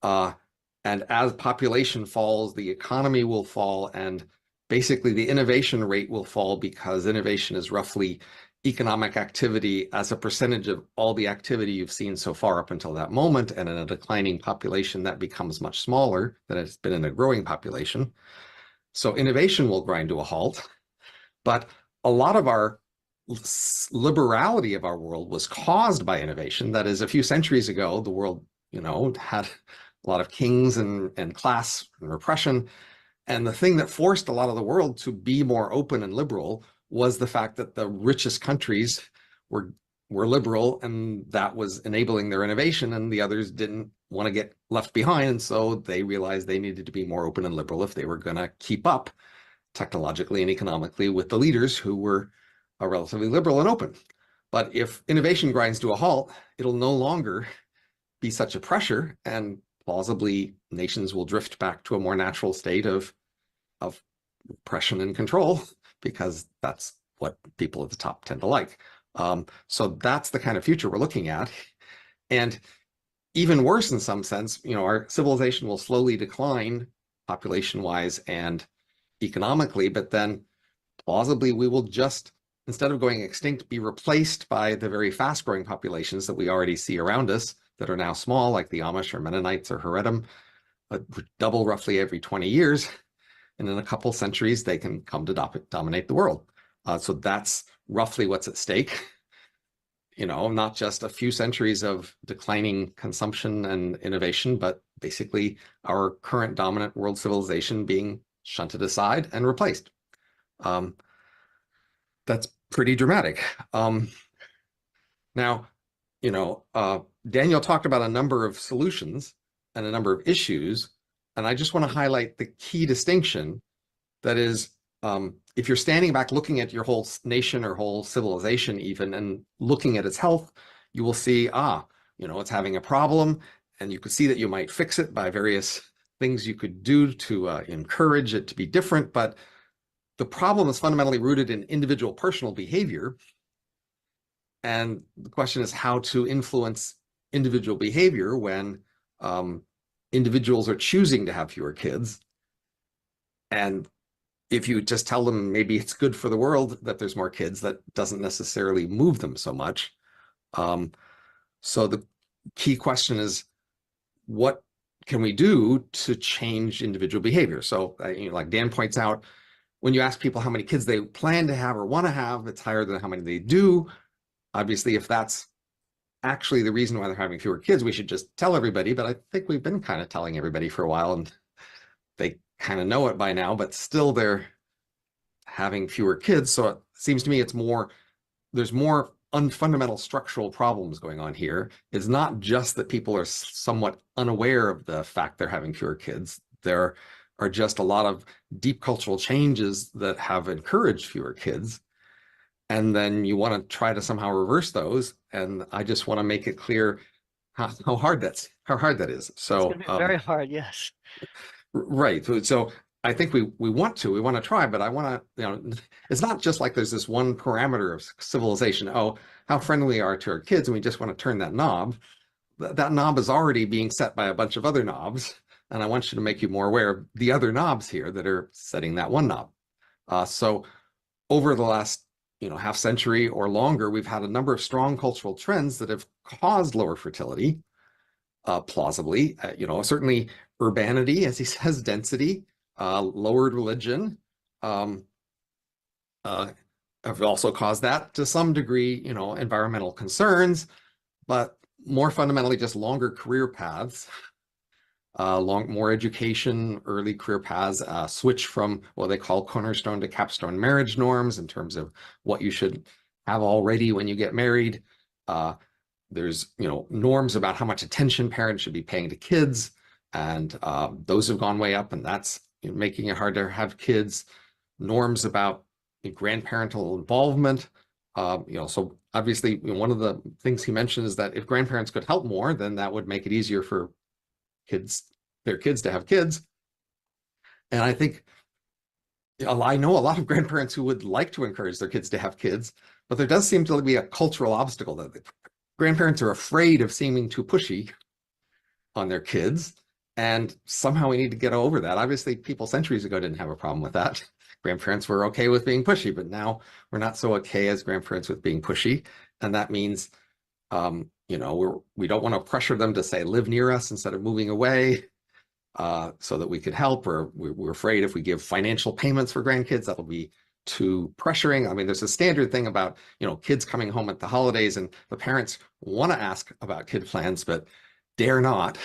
And as population falls, the economy will fall, and basically the innovation rate will fall, because innovation is roughly economic activity as a percentage of all the activity you've seen so far up until that moment. And in a declining population, that becomes much smaller than it's been in a growing population. So innovation will grind to a halt. But a lot of our liberality of our world was caused by innovation. That is, a few centuries ago, the world, had a lot of kings and class and repression. And the thing that forced a lot of the world to be more open and liberal was the fact that the richest countries were liberal, and that was enabling their innovation, and the others didn't want to get left behind. And so they realized they needed to be more open and liberal if they were going to keep up technologically and economically with the leaders who were relatively liberal and open. But if innovation grinds to a halt, it'll no longer be such a pressure, and plausibly nations will drift back to a more natural state of repression and control, because that's what people at the top tend to like. So that's the kind of future we're looking at. And even worse, in some sense, our civilization will slowly decline population-wise and economically, but then plausibly we will just, instead of going extinct, be replaced by the very fast-growing populations that we already see around us that are now small, like the Amish or Mennonites or Haredim, but double roughly every 20 years. And in a couple centuries, they can come to dominate the world. So that's roughly what's at stake. Not just a few centuries of declining consumption and innovation, but basically our current dominant world civilization being shunted aside and replaced. That's pretty dramatic. Now, Daniel talked about a number of solutions and a number of issues, and I just want to highlight the key distinction that is, if you're standing back looking at your whole nation or whole civilization even and looking at its health, you will see, it's having a problem, and you could see that you might fix it by various things you could do to encourage it to be different, but the problem is fundamentally rooted in individual personal behavior. And the question is how to influence individual behavior when individuals are choosing to have fewer kids. And if you just tell them maybe it's good for the world that there's more kids, that doesn't necessarily move them so much. So the key question is, what can we do to change individual behavior? So like Dan points out, when you ask people how many kids they plan to have or want to have, it's higher than how many they do. Obviously, if that's actually the reason why they're having fewer kids, we should just tell everybody, but I think we've been kind of telling everybody for a while and they kind of know it by now, but still they're having fewer kids. So it seems to me there's more fundamental structural problems going on here. It's not just that people are somewhat unaware of the fact they're having fewer kids. There are just a lot of deep cultural changes that have encouraged fewer kids. And then you want to try to somehow reverse those. And I just want to make it clear how hard that is. So it's gonna be very hard, yes. Right. So I think we want to try, but I want to, it's not just like there's this one parameter of civilization. Oh, how friendly we are to our kids, and we just want to turn that knob. That knob is already being set by a bunch of other knobs. And I want you to make you more aware of the other knobs here that are setting that one knob. So over the last half century or longer, we've had a number of strong cultural trends that have caused lower fertility, plausibly. Certainly urbanity, as he says, density, lowered religion, have also caused that to some degree, environmental concerns, but more fundamentally just longer career paths, more education, early career paths, switch from what they call cornerstone to capstone marriage norms in terms of what you should have already when you get married. There's norms about how much attention parents should be paying to kids, and those have gone way up, and that's making it hard to have kids. Norms about grandparental involvement. So obviously one of the things he mentioned is that if grandparents could help more, then that would make it easier for their kids to have kids. And I think I know a lot of grandparents who would like to encourage their kids to have kids, but there does seem to be a cultural obstacle that grandparents are afraid of seeming too pushy on their kids. And somehow we need to get over that. Obviously, people centuries ago didn't have a problem with that. Grandparents were okay with being pushy, but now we're not so okay as grandparents with being pushy. And that means we don't want to pressure them to say live near us instead of moving away, so that we could help, or we're afraid if we give financial payments for grandkids that'll be too pressuring. I mean, there's a standard thing about kids coming home at the holidays, and the parents want to ask about kid plans but dare not,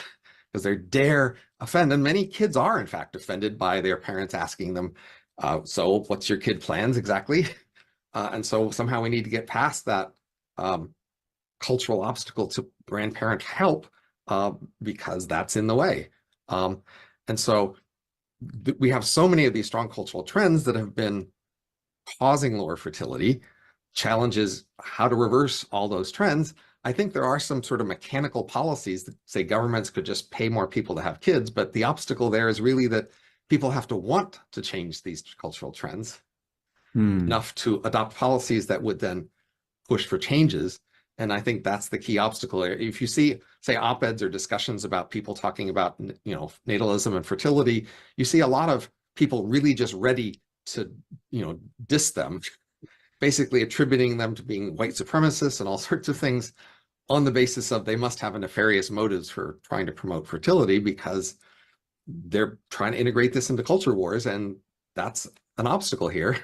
because they dare offend, and many kids are in fact offended by their parents asking them, so what's your kid plans exactly? And so somehow we need to get past that cultural obstacle to grandparent help, because that's in the way. And so we have so many of these strong cultural trends that have been causing lower fertility. Challenges how to reverse all those trends. I think there are some sort of mechanical policies that say governments could just pay more people to have kids, but the obstacle there is really that people have to want to change these cultural trends enough to adopt policies that would then push for changes. And I think that's the key obstacle. If you see, say, op-eds or discussions about people talking about, natalism and fertility, you see a lot of people really just ready to, diss them, basically attributing them to being white supremacists and all sorts of things on the basis of they must have nefarious motives for trying to promote fertility, because they're trying to integrate this into culture wars. And that's an obstacle here,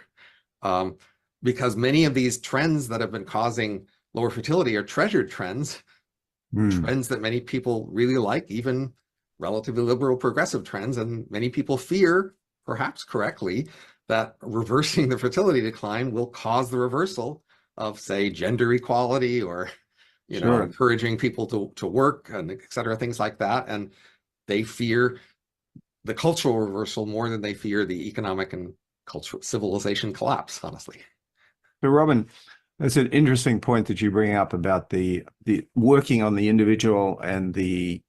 because many of these trends that have been causing lower fertility are treasured trends, trends that many people really like, even relatively liberal progressive trends. And many people fear, perhaps correctly, that reversing the fertility decline will cause the reversal of, say, gender equality or Sure. encouraging people to work and et cetera, things like that. And they fear the cultural reversal more than they fear the economic and cultural civilization collapse, honestly. So, Robin, that's an interesting point that you bring up about the working on the individual and the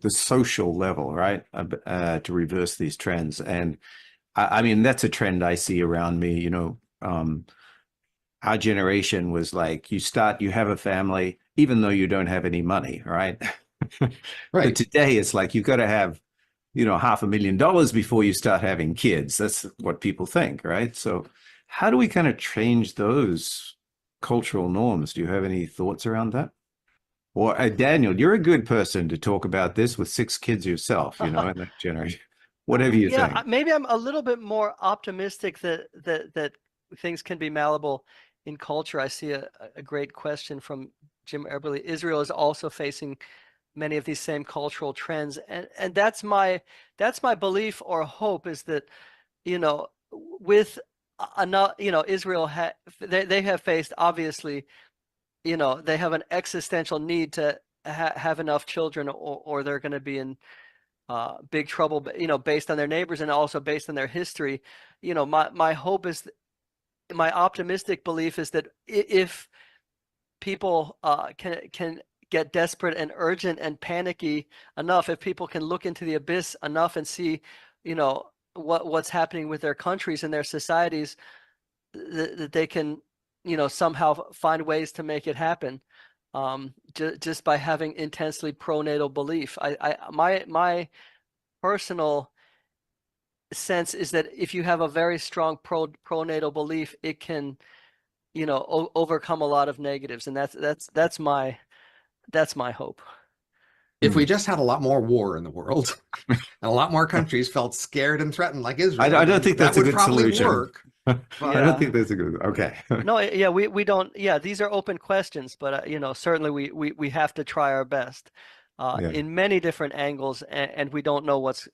social level, right? To reverse these trends. And I mean, that's a trend I see around me. Our generation was like, you have a family, even though you don't have any money, right? But Right. today it's like you've got to have, $500,000 before you start having kids. That's what people think, right? So how do we kind of change those cultural norms? Do you have any thoughts around that? Or Daniel, you're a good person to talk about this with 6 kids yourself, in that generation. Whatever you Yeah, think. maybe I'm a little bit more optimistic that things can be malleable in culture. I see a great question from Jim Eberly. Israel is also facing many of these same cultural trends, and that's my belief or hope is that with enough Israel they have faced, obviously, they have an existential need to have enough children, or they're going to be in big trouble, based on their neighbors and also based on their history. My hope is, my optimistic belief is that if people can get desperate and urgent and panicky enough, if people can look into the abyss enough and see, what's happening with their countries and their societies, that they can, somehow find ways to make it happen, just by having intensely pronatal belief. My personal sense is that if you have a very strong pronatal belief, it can, overcome a lot of negatives, and that's my hope. If we just had a lot more war in the world and a lot more countries felt scared and threatened like Israel, I don't then think that that's a would good probably solution. work. I But don't think that's a good, okay. No, yeah, we don't. Yeah, these are open questions, but certainly we have to try our best, Yeah. in many different angles, and we don't know what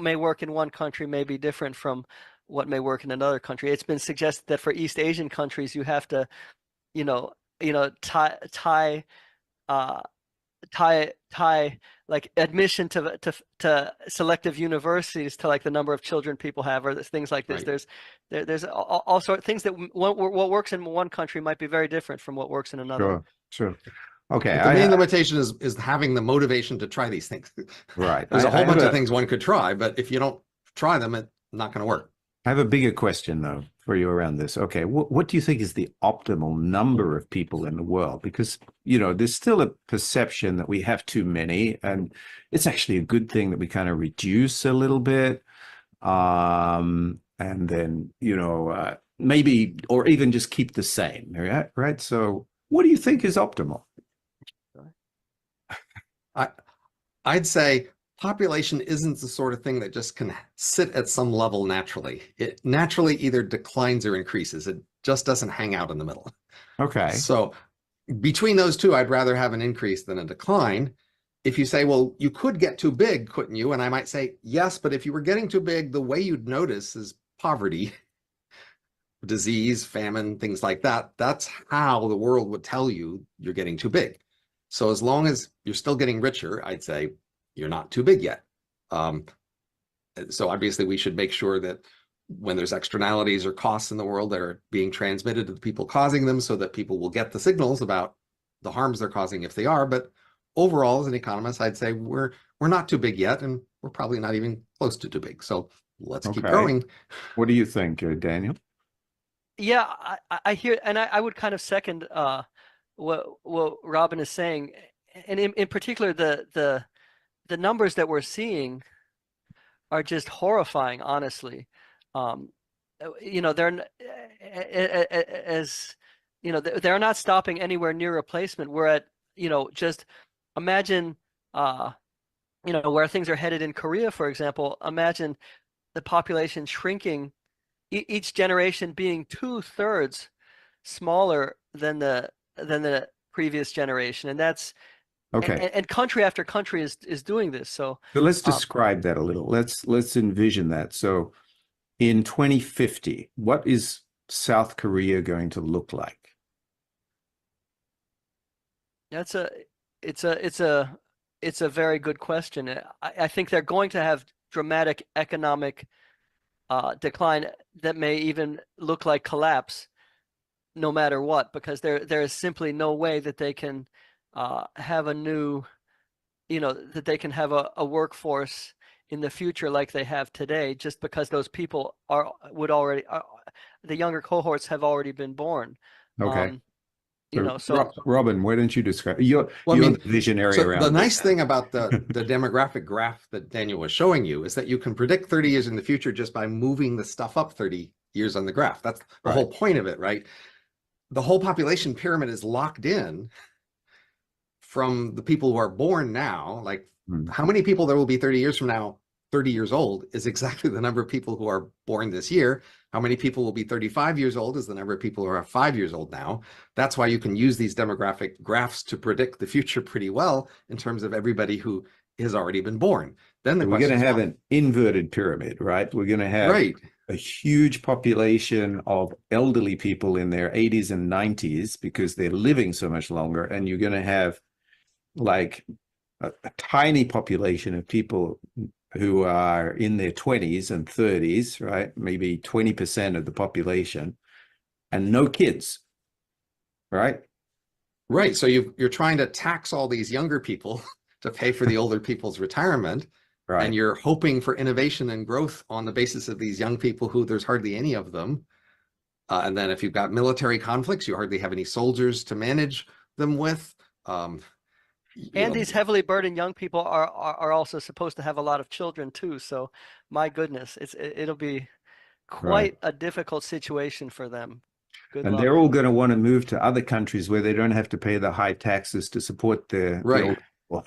may work in one country may be different from what may work in another country. It's been suggested that for East Asian countries, you have to, you know, tie uh tie like admission to selective universities to like the number of children people have, or things like this. right. There's all sorts of things that what works in one country might be very different from what works in another. Sure. Okay. But the main limitation is having the motivation to try these things. Right. There's a I whole have bunch of things one could try, but if you don't try them, it's not going to work. I have a bigger question though for you around this. Okay, what do you think is the optimal number of people in the world? Because, there's still a perception that we have too many, and it's actually a good thing that we kind of reduce a little bit. And then, maybe, or even just keep the same, right? So what do you think is optimal? I'd say population isn't the sort of thing that just can sit at some level naturally. It naturally either declines or increases. It just doesn't hang out in the middle. Okay. So between those two, I'd rather have an increase than a decline. If you say, well, you could get too big, couldn't you? And I might say, yes, but if you were getting too big, the way you'd notice is poverty, disease, famine, things like that. That's how the world would tell you you're getting too big. So as long as you're still getting richer, I'd say you're not too big yet. So obviously we should make sure that when there's externalities or costs in the world that are being transmitted to the people causing them, so that people will get the signals about the harms they're causing if they are. But overall, as an economist, I'd say we're not too big yet, and we're probably not even close to too big. So let's keep growing. What do you think, Daniel? Yeah, I hear, and I would kind of second what Robin is saying, and in particular the numbers that we're seeing are just horrifying, honestly. They're as they're not stopping anywhere near replacement. We're at, just imagine where things are headed in Korea, for example. Imagine the population shrinking, each generation being 2/3 smaller than the previous generation, and that's Okay. and country after country is doing this. So Let's describe that a little. Let's envision that. So in 2050, what is South Korea going to look like? That's a it's a it's a it's a very good question. I think they're going to have dramatic economic decline that may even look like collapse no matter what, because there is simply no way that they can have a new, that they can have a workforce in the future like they have today, just because those people the younger cohorts have already been born. Okay. Um, So, so Robin, why don't you describe? Well, I You're mean, the visionary so the around this. nice thing about the demographic graph that Daniel was showing you is that you can predict 30 years in the future just by moving the stuff up 30 years on the graph. That's the Right. whole point of it, right? The whole population pyramid is locked in from the people who are born now. Like how many people there will be 30 years from now, 30 years old, is exactly the number of people who are born this year. How many people will be 35 years old is the number of people who are 5 years old now. That's why you can use these demographic graphs to predict the future pretty well in terms of everybody who has already been born. Then the So we're going question to is, have an inverted pyramid, right? We're going to have right, a huge population of elderly people in their 80s and 90s because they're living so much longer. And you're going to have like a tiny population of people who are in their 20s and 30s, right? Maybe 20% of the population, and no kids, right? right. So you're trying to tax all these younger people to pay for the older people's retirement. And Right. you're hoping for innovation and growth on the basis of these young people who there's hardly any of them. And then if you've got military conflicts, you hardly have any soldiers to manage them with. And these heavily burdened young people are also supposed to have a lot of children too. So my goodness, it'll be Right. quite a difficult situation for them. Good And luck. they're all going to want to move to other countries where they don't have to pay the high taxes to support the right. old people.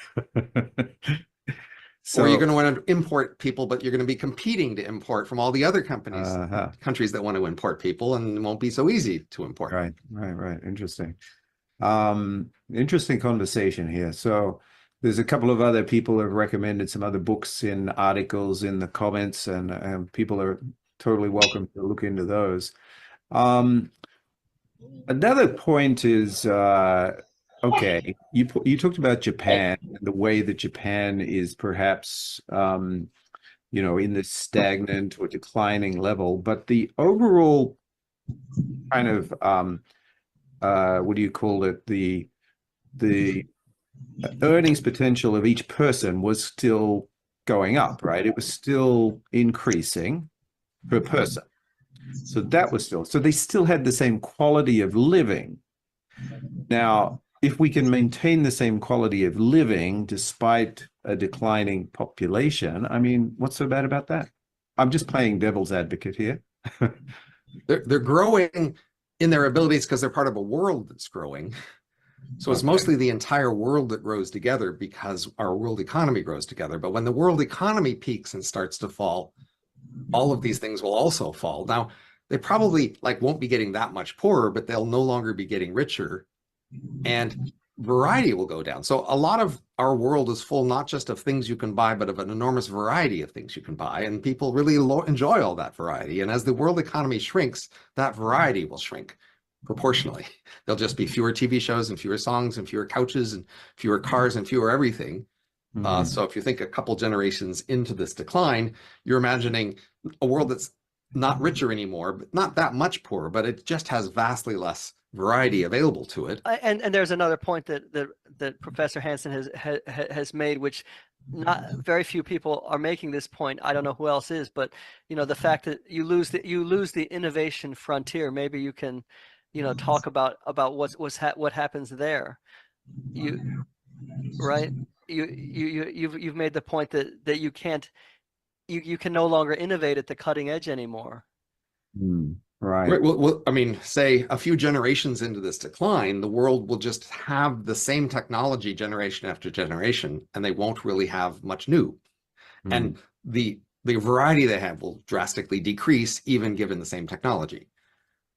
Or you're So, going to want to import people, but you're going to be competing to import from all the other countries that want to import people, and it won't be so easy to import. right. Interesting. Interesting conversation here. So there's a couple of other people who have recommended some other books in articles in the comments, and people are totally welcome to look into those. Another point is, okay, you talked about Japan and the way that Japan is perhaps, in this stagnant or declining level, but the overall kind of, what do you call it? The earnings potential of each person was still going up, right? It was still increasing per person. So that was so they still had the same quality of living. Now, if we can maintain the same quality of living despite a declining population, I mean, what's so bad about that? I'm just playing devil's advocate here. They're growing in their abilities because they're part of a world that's growing. So it's mostly the entire world that grows together because our world economy grows together. But when the world economy peaks and starts to fall, all of these things will also fall. Now, they probably won't be getting that much poorer, but they'll no longer be getting richer. And variety will go down. So a lot of our world is full not just of things you can buy, but of an enormous variety of things you can buy. And people really enjoy all that variety. And as the world economy shrinks, that variety will shrink proportionally. There'll just be fewer TV shows and fewer songs and fewer couches and fewer cars and fewer everything. So if you think a couple generations into this decline, you're imagining a world that's not richer anymore, but not that much poorer, but it just has vastly less variety available to it. And there's another point that Professor Hansen has made, which not very few people are making this point. I don't know who else is, but the fact that you lose the innovation frontier. Maybe you can, talk about what happens there. Right? You've made the point that you can't you can no longer innovate at the cutting edge anymore. Right. Well, I mean, say a few generations into this decline, the world will just have the same technology generation after generation, and they won't really have much new. And the variety they have will drastically decrease, even given the same technology.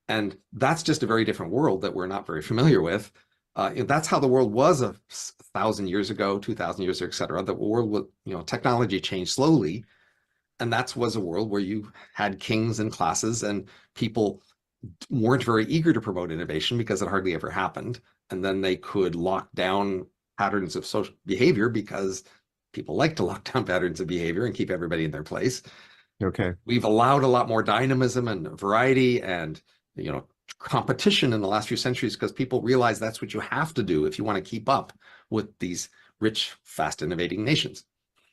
And that's just a very different world that we're not very familiar with. That's how the world was 1,000 years ago, 2,000 years ago, et cetera. The world with, technology changed slowly. And that was a world where you had kings and classes, and people weren't very eager to promote innovation because it hardly ever happened. and then they could lock down patterns of social behavior because people like to lock down patterns of behavior and keep everybody in their place. Okay. We've allowed a lot more dynamism and variety and, you know, competition in the last few centuries because people realize that's what you have to do if you want to keep up with these rich, fast innovating nations.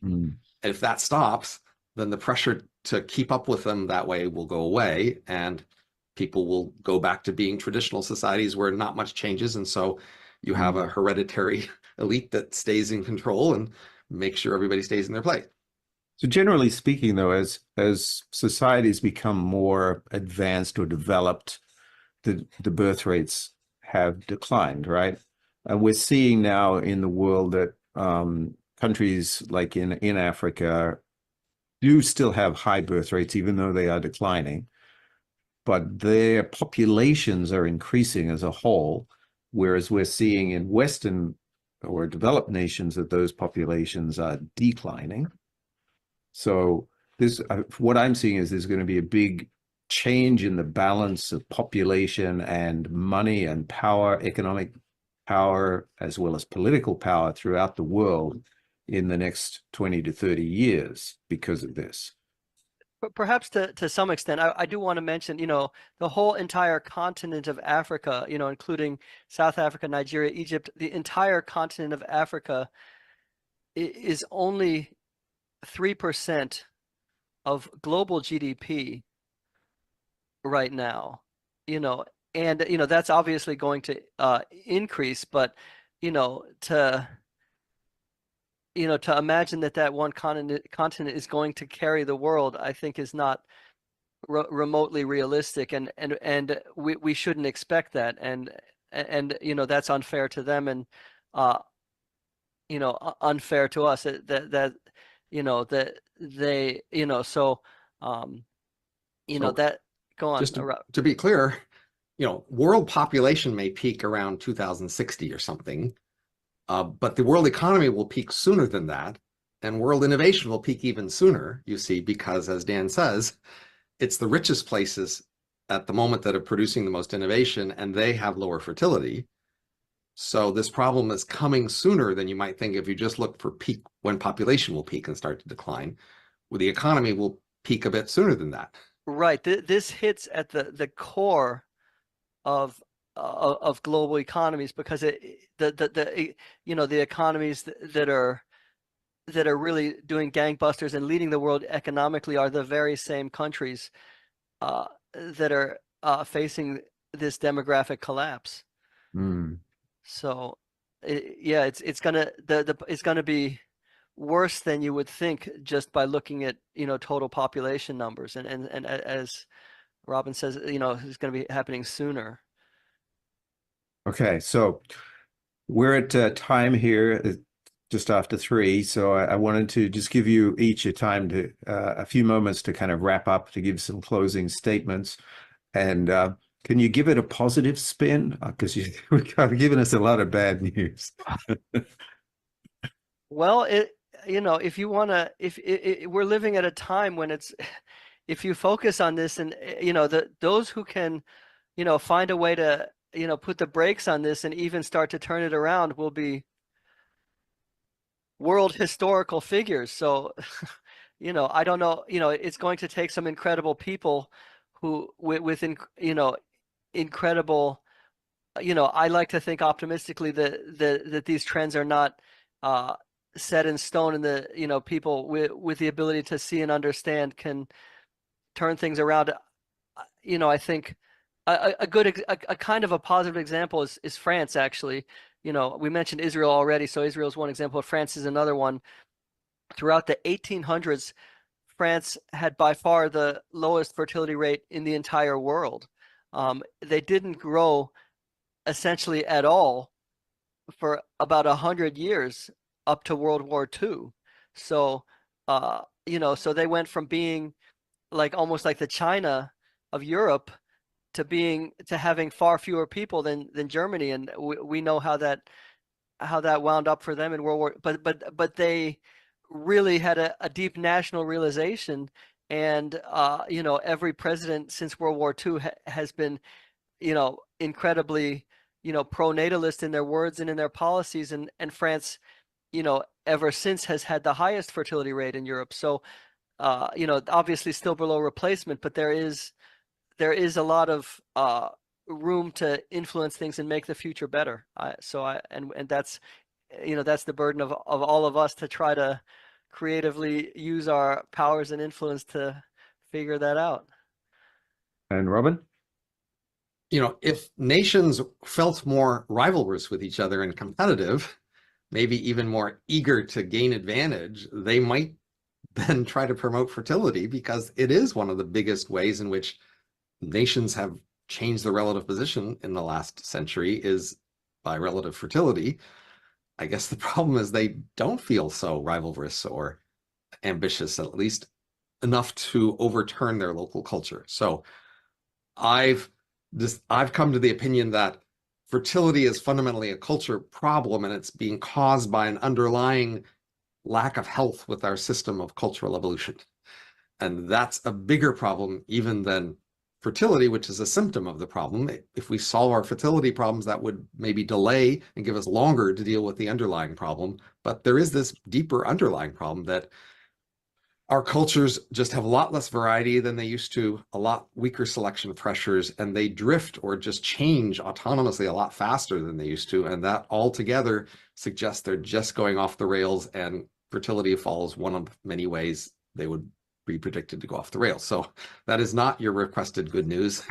Mm. And if that stops, then the pressure to keep up with them that way will go away, and people will go back to being traditional societies where not much changes. And so you have a hereditary elite that stays in control and makes sure everybody stays in their place. So generally speaking, though, as societies become more advanced or developed, the birth rates have declined, right? And we're seeing now in the world that countries like in Africa do still have high birth rates, even though they are declining, but their populations are increasing as a whole, whereas we're seeing in Western or developed nations that those populations are declining. So this, what I'm seeing is there's going to be a big change in the balance of population and money and power, economic power, as well as political power throughout the world in the next 20 to 30 years because of this. But perhaps to some extent, I do want to mention, the whole entire continent of Africa, including South Africa, Nigeria, Egypt, the entire continent of Africa is only 3% of global GDP right now, and that's obviously going to increase, but to to imagine that one continent is going to carry the world, I think is not remotely realistic, and we shouldn't expect that, and that's unfair to them, and unfair to us, that they so So that go on. just to be clear, world population may peak around 2060 or something, but the world economy will peak sooner than that, and world innovation will peak even sooner, you see, because as Dan says, it's the richest places at the moment that are producing the most innovation, and they have lower fertility. So this problem is coming sooner than you might think if you just look for peak, when population will peak and start to decline. Well, the economy will peak a bit sooner than that. Right. This hits at the core of global economies, because the economies that are really doing gangbusters and leading the world economically are the very same countries that are facing this demographic collapse. Mm. So yeah, it's gonna be worse than you would think just by looking at total population numbers, and as Robin says, it's going to be happening sooner. Okay, so we're at time here, just after 3. So I wanted to just give you each a few moments to kind of wrap up, to give some closing statements. And can you give it a positive spin? Because you've kind of given us a lot of bad news. Well, if you want to, if we're living at a time when if you focus on this, and those who can, find a way to, put the brakes on this and even start to turn it around will be world historical figures. So, I don't know, it's going to take some incredible people who with incredible, I like to think optimistically that these trends are not set in stone, and the people with the ability to see and understand can turn things around. I think a kind of a positive example is France, actually. We mentioned Israel already, so Israel is one example, but France is another one. Throughout the 1800s, France had by far the lowest fertility rate in the entire world. They didn't grow essentially at all for about 100 years up to World War II. So, so they went from being like almost like the China of Europe to having far fewer people than Germany, and we know how that wound up for them in World War. But they really had a deep national realization, and every president since World War II has been incredibly pro-natalist in their words and in their policies, and France, ever since has had the highest fertility rate in Europe. So, obviously still below replacement, but there is a lot of room to influence things and make the future better. And that's that's the burden of all of us to try to creatively use our powers and influence to figure that out. And Robin? If nations felt more rivalrous with each other and competitive, maybe even more eager to gain advantage, they might then try to promote fertility, because it is one of the biggest ways in which nations have changed their relative position in the last century is by relative fertility. I guess the problem is they don't feel so rivalrous or ambitious, at least enough to overturn their local culture. So I've come to the opinion that fertility is fundamentally a culture problem, and it's being caused by an underlying lack of health with our system of cultural evolution. And that's a bigger problem even than fertility, which is a symptom of the problem. If we solve our fertility problems, that would maybe delay and give us longer to deal with the underlying problem. But there is this deeper underlying problem that our cultures just have a lot less variety than they used to, a lot weaker selection pressures, and they drift or just change autonomously a lot faster than they used to. And that altogether suggests they're just going off the rails, and fertility follows one of many ways they would be predicted to go off the rails. So that is not your requested good news.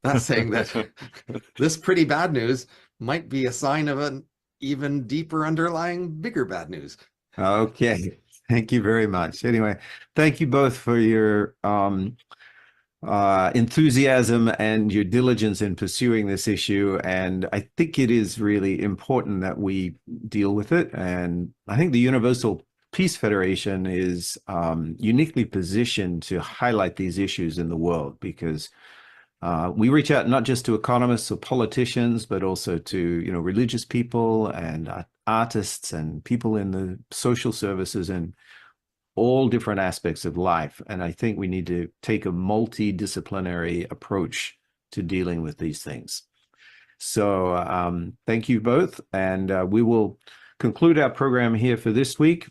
That's saying that this pretty bad news might be a sign of an even deeper underlying bigger bad news. Okay. Thank you very much. Anyway, thank you both for your enthusiasm and your diligence in pursuing this issue. And I think it is really important that we deal with it. And I think the Universal Peace Federation is uniquely positioned to highlight these issues in the world, because we reach out not just to economists or politicians, but also to religious people and artists and people in the social services and all different aspects of life. And I think we need to take a multidisciplinary approach to dealing with these things. So thank you both. And we will conclude our program here for this week.